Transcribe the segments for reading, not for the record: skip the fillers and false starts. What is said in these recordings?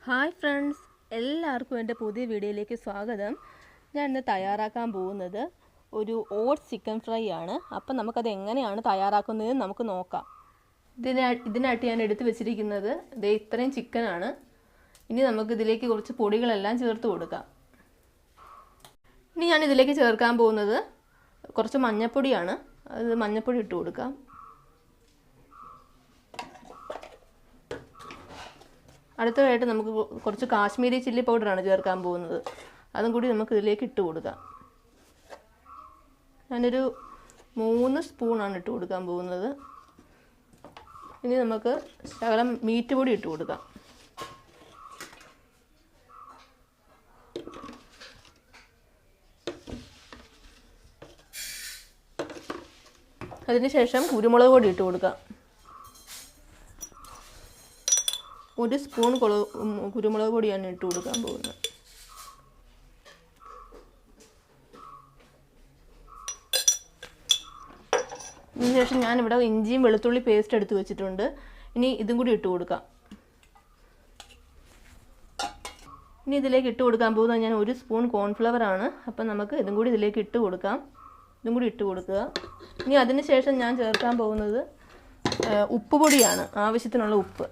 Hi friends, എല്ലാവർക്കും എൻ്റെ പുതിയ വീഡിയോയിലേക്ക് സ്വാഗതം. ഞാൻ ഇന്ന് തയ്യാറാക്കാൻ പോകുന്നത് ഒരു ഓട്സ് ചിക്കൻ ഫ്രൈ ആണ്. അപ്പം നമുക്കത് എങ്ങനെയാണ് തയ്യാറാക്കുന്നതെന്ന് നമുക്ക് നോക്കാം. ഇതിനായിട്ട് ഞാൻ എടുത്തു വെച്ചിരിക്കുന്നത് ഇത്രയും ചിക്കനാണ്. ഇനി നമുക്ക് ഇതിലേക്ക് കുറച്ച് പൊടികളെല്ലാം ചേർത്ത് കൊടുക്കാം. ഇനി ഞാൻ ഇതിലേക്ക് ചേർക്കാൻ പോകുന്നത് കുറച്ച് മഞ്ഞൾപ്പൊടിയാണ്. അത് മഞ്ഞൾപ്പൊടി ഇട്ട് കൊടുക്കാം. അടുത്തതായിട്ട് നമുക്ക് കുറച്ച് കാശ്മീരി ചില്ലി പൗഡറാണ് ചേർക്കാൻ പോകുന്നത്. അതും കൂടി നമുക്ക് ഇതിലേക്ക് ഇട്ട് കൊടുക്കാം. ഞാനൊരു 3 സ്പൂണാണ് ഇട്ട് കൊടുക്കാൻ പോകുന്നത്. ഇനി നമുക്ക് ശകലം മീറ്റ് പൊടി ഇട്ട് കൊടുക്കാം. അതിനുശേഷം കുരുമുളക് പൊടി ഇട്ട് കൊടുക്കാം. 1 സ്പൂൺ കുരുമുളക് പൊടിയാണ് ഇട്ട് കൊടുക്കാൻ പോകുന്നത്. അതിനുശേഷം ഞാനിവിടെ ഇഞ്ചിയും വെളുത്തുള്ളി പേസ്റ്റ് എടുത്ത് വെച്ചിട്ടുണ്ട്. ഇനി ഇതും കൂടി ഇട്ട് കൊടുക്കാം. ഇനി ഇതിലേക്ക് ഇട്ട് കൊടുക്കാൻ പോകുന്നത് ഞാൻ 1 സ്പൂൺ കോൺഫ്ലവർ ആണ്. അപ്പം നമുക്ക് ഇതും കൂടി ഇതിലേക്ക് ഇട്ട് കൊടുക്കാം. ഇതും കൂടി ഇട്ട് കൊടുക്കുക. ഇനി അതിനുശേഷം ഞാൻ ചേർക്കാൻ പോകുന്നത് ഉപ്പ് പൊടിയാണ്, ആവശ്യത്തിനുള്ള ഉപ്പ്.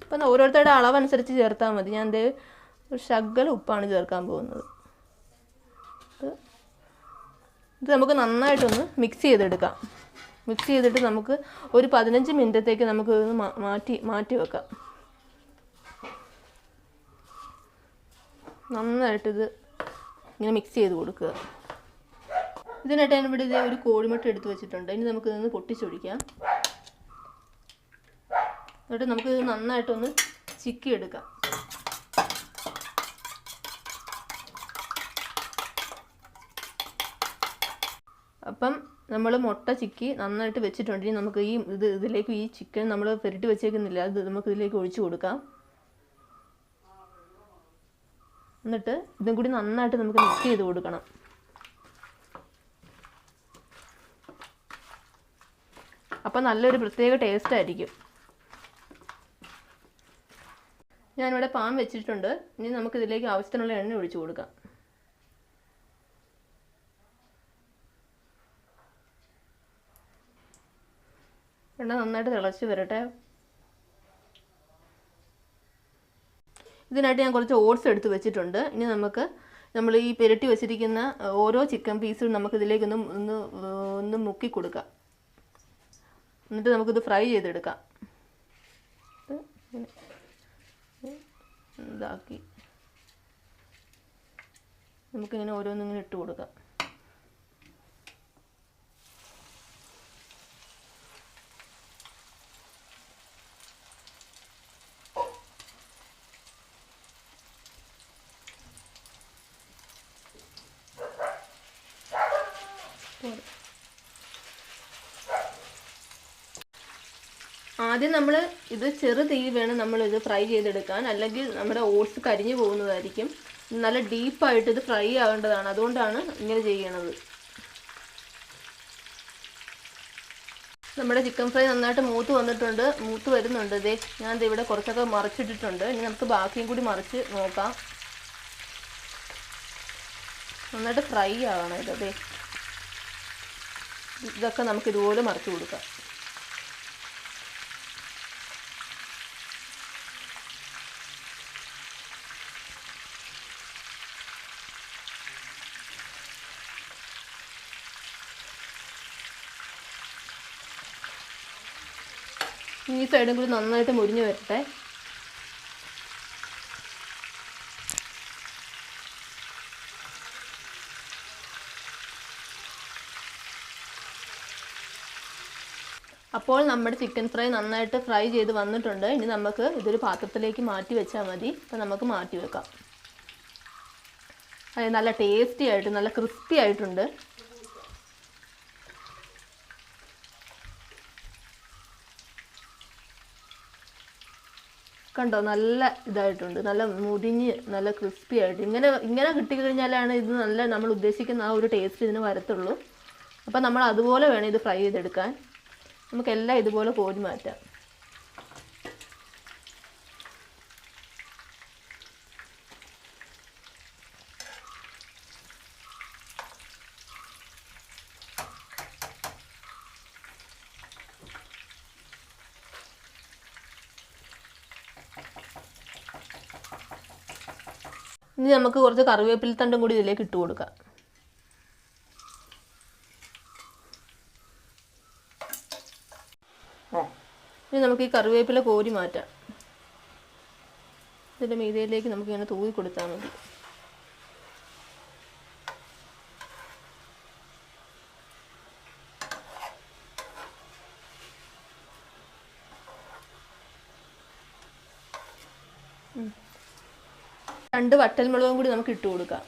അപ്പം ഓരോരുത്തരുടെ അളവനുസരിച്ച് ചേർത്താൽ മതി. ഞാൻ ഒരു ശകല ഉപ്പാണ് ചേർക്കാൻ പോകുന്നത്. ഇത് നമുക്ക് നന്നായിട്ടൊന്ന് മിക്സ് ചെയ്തെടുക്കാം. മിക്സ് ചെയ്തിട്ട് നമുക്ക് ഒരു 15 മിനിറ്റത്തേക്ക് നമുക്ക് മാറ്റി വെക്കാം. നന്നായിട്ടിത് ഇങ്ങനെ മിക്സ് ചെയ്ത് കൊടുക്കുക. ഇതിനായിട്ട് ഞാൻ ഇവിടെ ഒരു കോഴിമുട്ട എടുത്ത് വെച്ചിട്ടുണ്ട്. ഇനി നമുക്ക് ഇതൊന്ന് പൊട്ടിച്ചൊഴിക്കാം. എന്നിട്ട് നമുക്ക് നന്നായിട്ടൊന്ന് ചിക്കി എടുക്കാം. അപ്പം നമ്മൾ മുട്ട ചിക്കി നന്നായിട്ട് വെച്ചിട്ടുണ്ട്. ഇനി നമുക്ക് ഇതിലേക്ക് ഈ ചിക്കൻ നമ്മൾ പുരട്ടി വെച്ചേക്കുന്നില്ല, അത് നമുക്ക് ഇതിലേക്ക് ഒഴിച്ചു കൊടുക്കാം. എന്നിട്ട് ഇതും കൂടി നന്നായിട്ട് നമുക്ക് മിക്സ് ചെയ്ത് കൊടുക്കണം. അപ്പം നല്ലൊരു പ്രത്യേക ടേസ്റ്റ് ആയിരിക്കും. ഞാനിവിടെ പാൻ വെച്ചിട്ടുണ്ട്. ഇനി നമുക്ക് ഇതിലേക്ക് ആവശ്യത്തിനുള്ള എണ്ണ ഒഴിച്ചു കൊടുക്കാം. എണ്ണ നന്നായിട്ട് തിളച്ച് വരട്ടെ. ഇതിനായിട്ട് ഞാൻ കുറച്ച് ഓട്സ് എടുത്ത് വെച്ചിട്ടുണ്ട്. ഇനി നമ്മൾ ഈ പുരട്ടി വെച്ചിരിക്കുന്ന ഓരോ ചിക്കൻ പീസും നമുക്ക് ഇതിലേക്ക് ഒന്ന് മുക്കി കൊടുക്കാം. എന്നിട്ട് നമുക്കിത് ഫ്രൈ ചെയ്തെടുക്കാം. ഇതാക്കി നമുക്കിങ്ങനെ ഓരോന്നിങ്ങനെ ഇട്ട് കൊടുക്കാം. ആദ്യം നമ്മൾ ഇത് ചെറു തീ വേണം നമ്മളിത് ഫ്രൈ ചെയ്തെടുക്കാൻ, അല്ലെങ്കിൽ നമ്മുടെ ഓട്സ് കരിഞ്ഞു പോകുന്നതായിരിക്കും. നല്ല ഡീപ്പായിട്ട് ഇത് ഫ്രൈ ആവേണ്ടതാണ്, അതുകൊണ്ടാണ് ഇങ്ങനെ ചെയ്യണത്. നമ്മുടെ ചിക്കൻ ഫ്രൈ നന്നായിട്ട് മൂത്ത് വരുന്നുണ്ട്. ഞാൻ ഇവിടെ കുറച്ചൊക്കെ മറിച്ചിട്ടിട്ടുണ്ട്. ഇനി നമുക്ക് ബാക്കിയും കൂടി മറിച്ച് നോക്കാം. നന്നായിട്ട് ഫ്രൈ ആവണം ഇതൊക്കെ നമുക്ക് ഇതുപോലെ മറിച്ച് കൊടുക്കാം. ഈ സൈഡും കൂടി നന്നായിട്ട് മുരിഞ്ഞ് വരട്ടെ. അപ്പോൾ നമ്മുടെ ചിക്കൻ ഫ്രൈ നന്നായിട്ട് ഫ്രൈ ചെയ്ത് വന്നിട്ടുണ്ട്. ഇനി നമുക്ക് ഇതൊരു പാത്രത്തിലേക്ക് മാറ്റി വെച്ചാൽ മതി. അപ്പം നമുക്ക് മാറ്റി വെക്കാം. അത് നല്ല ടേസ്റ്റി ആയിട്ട് നല്ല ക്രിസ്പി ആയിട്ടുണ്ട്. കണ്ടോ, നല്ല ഇതായിട്ടുണ്ട്, നല്ല മുരിഞ്ഞ് നല്ല ക്രിസ്പി ആയിട്ട്. ഇങ്ങനെ കിട്ടിക്കഴിഞ്ഞാലാണ് ഇത് നല്ല നമ്മൾ ഉദ്ദേശിക്കുന്ന ആ ഒരു ടേസ്റ്റ് ഇതിന് വരത്തുള്ളൂ. അപ്പം നമ്മൾ അതുപോലെ വേണം ഇത് ഫ്രൈ ചെയ്തെടുക്കാൻ. നമുക്കെല്ലാം ഇതുപോലെ കോരി മാറ്റാം. ഇനി നമുക്ക് കുറച്ച് കറിവേപ്പില തണ്ടും കൂടി ഇതിലേക്ക് ഇട്ട് കൊടുക്കാം. ഇനി നമുക്ക് ഈ കറിവേപ്പില കോരി മാറ്റാം. ഇതിൻ്റെ മീതയിലേക്ക് നമുക്കിങ്ങനെ തൂവി കൊടുത്താൽ മതി. രണ്ട് വറ്റൽമുളകും കൂടി നമുക്ക് ഇട്ട് കൊടുക്കാം.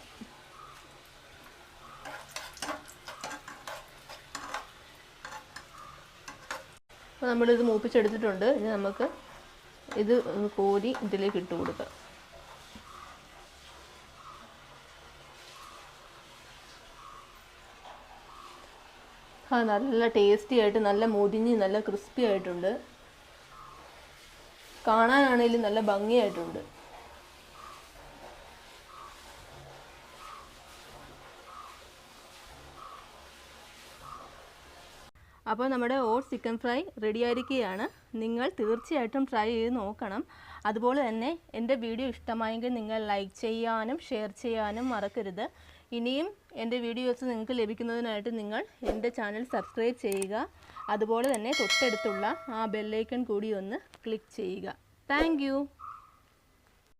അപ്പോൾ നമ്മളിത് മൂപ്പിച്ചെടുത്തിട്ടുണ്ട്. ഇനി നമുക്ക് ഇത് കോരി ഇതിലേക്ക് ഇട്ട് കൊടുക്കാം. നല്ല ടേസ്റ്റി ആയിട്ട്, നല്ല മുരിഞ്ഞ് നല്ല ക്രിസ്പി ആയിട്ടുണ്ട്. കാണാനാണെങ്കിലും നല്ല ഭംഗിയായിട്ടുണ്ട്. അപ്പോൾ നമ്മുടെ ഓട്സ് ചിക്കൻ ഫ്രൈ റെഡി ആയിരിക്കുകയാണ്. നിങ്ങൾ തീർച്ചയായിട്ടും ട്രൈ ചെയ്ത് നോക്കണം. അതുപോലെ തന്നെ എൻ്റെ വീഡിയോ ഇഷ്ടമായെങ്കിൽ നിങ്ങൾ ലൈക്ക് ചെയ്യാനും ഷെയർ ചെയ്യാനും മറക്കരുത്. ഇനിയും എൻ്റെ വീഡിയോസ് നിങ്ങൾക്ക് ലഭിക്കുന്നതിനായിട്ട് നിങ്ങൾ എൻ്റെ ചാനൽ സബ്സ്ക്രൈബ് ചെയ്യുക. അതുപോലെ തന്നെ തൊട്ടടുത്തുള്ള ആ ബെല്ലൈക്കൺ കൂടി ഒന്ന് ക്ലിക്ക് ചെയ്യുക. താങ്ക്